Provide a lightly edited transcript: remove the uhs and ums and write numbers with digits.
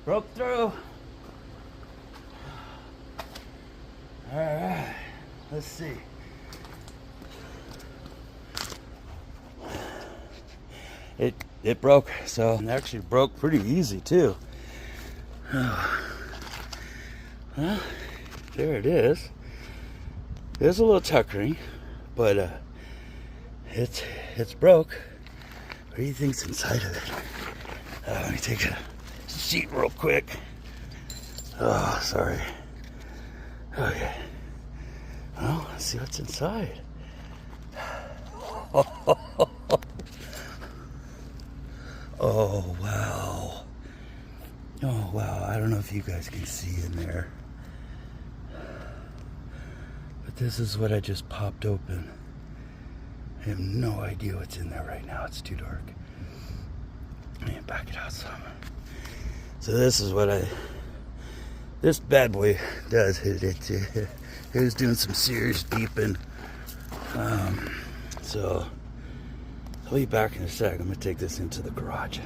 Broke through. All right, let's see. It broke, so it actually broke pretty easy too. Well, there it is. There's a little tuckering, but it's broke. What do you think's inside of it? Let me take a sheet real quick. Oh, sorry. Okay. Well, let's see what's inside. Oh, wow. Oh, wow. I don't know if you guys can see in there. But this is what I just popped open. I have no idea what's in there right now. It's too dark. Let me back it out some. So this is what this bad boy does. It was doing some serious beeping. So I'll be back in a sec. I'm going to take this into the garage.